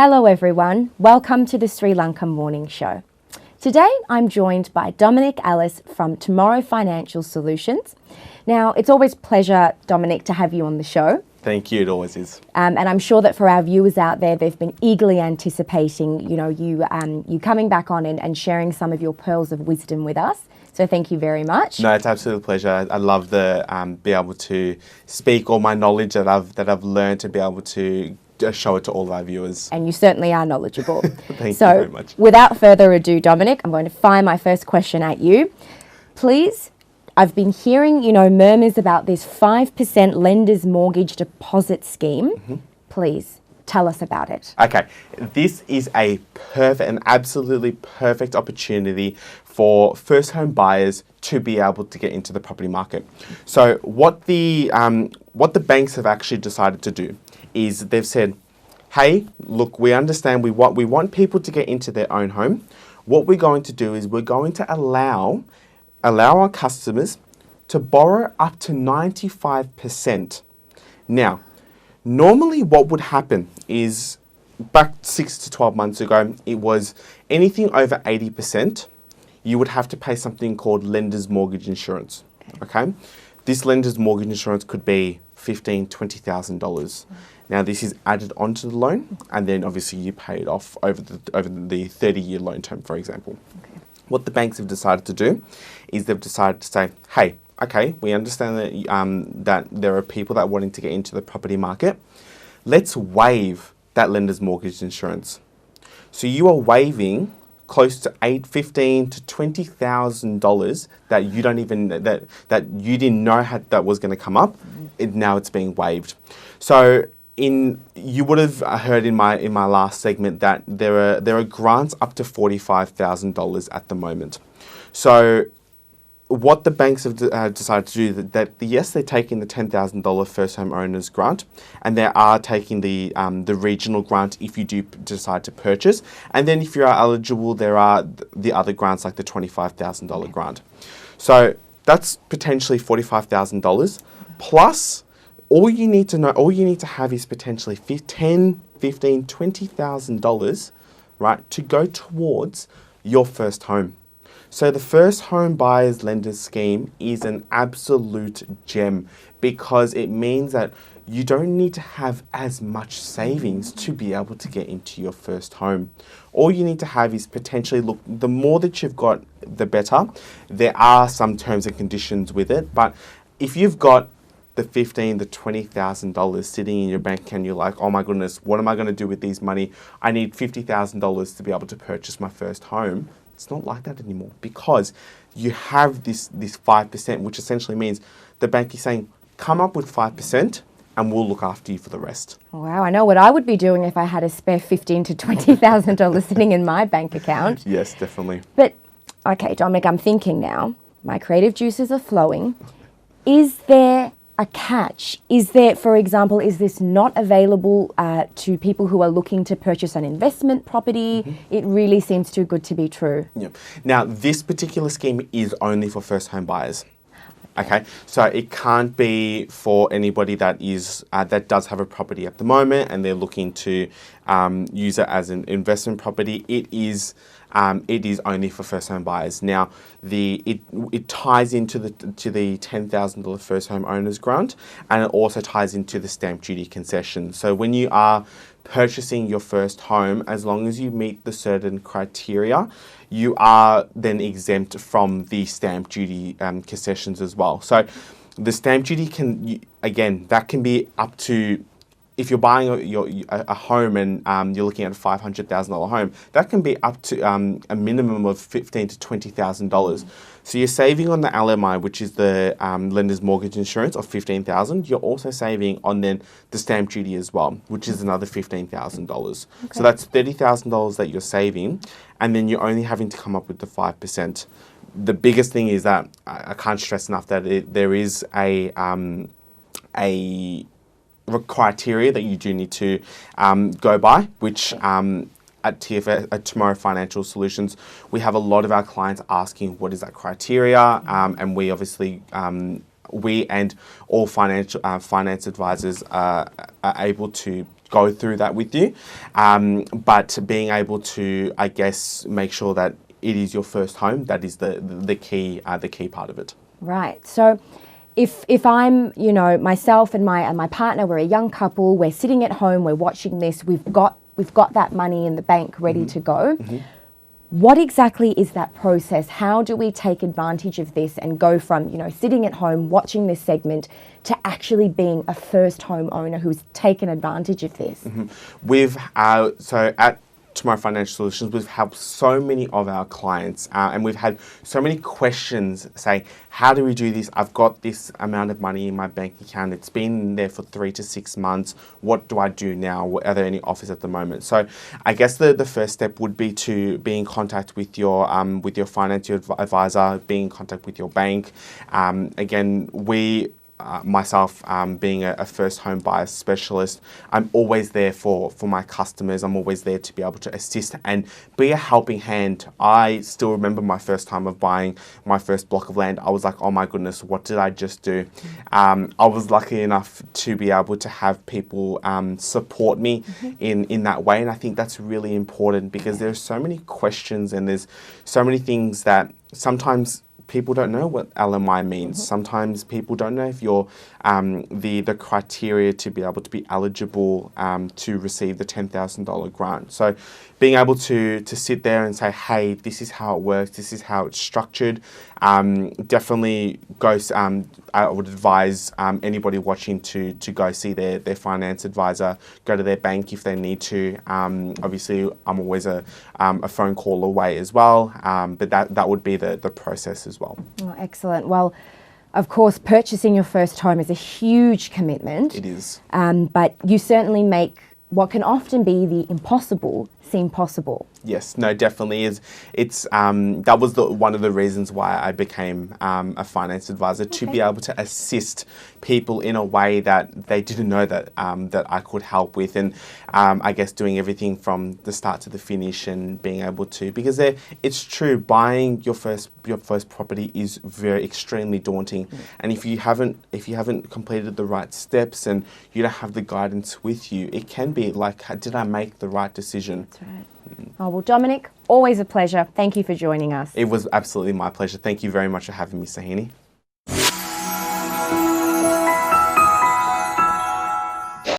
Hello everyone, welcome to the Sri Lankan Morning Show. Today I'm joined by Dominic Ellis from Tomorrow Financial Solutions. Now it's always a pleasure, Dominic, to have you on the show. Thank you, it always is. And I'm sure that for our viewers out there, they've been eagerly anticipating, you coming back on and sharing some of your pearls of wisdom with us. So thank you very much. No, it's absolutely a pleasure. I love the be able to speak all my knowledge that I've learned to be able to show it to all of our viewers. And you certainly are knowledgeable. Thank you very much. Without further ado, Dominic, I'm going to fire my first question at you. Please, I've been hearing, murmurs about this 5% lender's mortgage deposit scheme. Mm-hmm. Please, tell us about it. Okay, this is an absolutely perfect opportunity for first home buyers to be able to get into the property market. So what the banks have actually decided to do is they've said, hey, look, we understand we want people to get into their own home. What we're going to do is we're going to allow our customers to borrow up to 95%. Now, normally what would happen is back 6 to 12 months ago, it was anything over 80%, you would have to pay something called lender's mortgage insurance. Okay? This lender's mortgage insurance could be $15,000, $20,000. Now this is added onto the loan, and then obviously you pay it off over the 30-year loan term, for example. Okay. What the banks have decided to do is they've decided to say, hey, okay, we understand that there are people that are wanting to get into the property market. Let's waive that lender's mortgage insurance. So you are waiving close to $15,000 to $20,000 that you don't even that you didn't know that was going to come up. Now it's being waived. So you would have heard in my last segment that there are grants up to $45,000 at the moment. So what the banks have decided to do that yes, they're taking the $10,000 first home owners grant, and they are taking the regional grant if you do decide to purchase, and then if you are eligible, there are the other grants like the $25,000 grant. So that's potentially $45,000 plus. All you need to have is potentially $10,000, $15,000, $20,000, right, to go towards your first home. So the first home buyers lenders scheme is an absolute gem because it means that you don't need to have as much savings to be able to get into your first home. All you need to have is potentially, look, the more that you've got, the better. There are some terms and conditions with it, but if you've got the $15,000 to $20,000 sitting in your bank account, you're like, oh my goodness, what am I going to do with these money? I need $50,000 to be able to purchase my first home. It's not like that anymore because you have this 5%, which essentially means the bank is saying, come up with 5% and we'll look after you for the rest. Wow, I know what I would be doing if I had a spare $15,000 to $20,000 sitting in my bank account. Yes, definitely. But, okay, Dominic, I'm thinking now, my creative juices are flowing. Is there a catch? Is there, for example, is this not available to people who are looking to purchase an investment property? Mm-hmm. It really seems too good to be true. Yeah. Now, this particular scheme is only for first home buyers. Okay, so it can't be for anybody that does have a property at the moment and they're looking to use it as an investment property. It is only for first home buyers. Now, it ties into the $10,000 first home owners grant, and it also ties into the stamp duty concession. So when you are purchasing your first home, as long as you meet the certain criteria, you are then exempt from the stamp duty concessions as well. So the stamp duty that can be up to, if you're buying a home and you're looking at a $500,000 home, that can be up to a minimum of $15,000 to $20,000. So you're saving on the LMI, which is the lender's mortgage insurance of $15,000. You're also saving on then the stamp duty as well, which is another $15,000. Okay. So that's $30,000 that you're saving, and then you're only having to come up with the 5%. The biggest thing is that I can't stress enough that there is a criteria that you do need to go by, which at TFS, at Tomorrow Financial Solutions, we have a lot of our clients asking what is that criteria, and we obviously we and all finance advisors are able to go through that with you. But being able to, I guess, make sure that it is your first home, that is the key part of it. Right. So if I'm, myself and my partner, we're a young couple, we're sitting at home, we're watching this, we've got that money in the bank ready to go. What exactly is that process? How do we take advantage of this and go from, sitting at home watching this segment to actually being a first home owner who's taken advantage of this? We've so at Tomorrow Financial Solutions, we've helped so many of our clients and we've had so many questions say, how do we do this? I've got this amount of money in my bank account. It's been there for 3 to 6 months. What do I do now? Are there any offers at the moment? So I guess the first step would be to be in contact with your financial advisor, be in contact with your bank. Again, myself, being a first home buyer specialist, I'm always there for my customers. I'm always there to be able to assist and be a helping hand. I still remember my first time of buying my first block of land. I was like, oh my goodness, what did I just do? I was lucky enough to be able to have people support me in that way. And I think that's really important because there's so many questions and there's so many things that sometimes people don't know what LMI means. Sometimes people don't know if you're the criteria to be able to be eligible to receive the $10,000 grant. So being able to sit there and say, hey, this is how it works, this is how it's structured, definitely goes. I would advise anybody watching to go see their finance advisor, go to their bank if they need to. Obviously, I'm always a phone call away as well, but that would be the process as well. Oh, excellent. Well, of course, purchasing your first home is a huge commitment. It is. But you certainly make what can often be the impossible seem possible. Yes, no, definitely is. It's that was one of the reasons why I became a finance advisor, to be able to assist people in a way that they didn't know that that I could help with, and I guess doing everything from the start to the finish and being able to, because it's true, buying your first property is extremely daunting, and if you haven't completed the right steps and you don't have the guidance with you, it can be like, did I make the right decision? That's right. Oh, well, Dominic, always a pleasure. Thank you for joining us. It was absolutely my pleasure. Thank you very much for having me, Sahini.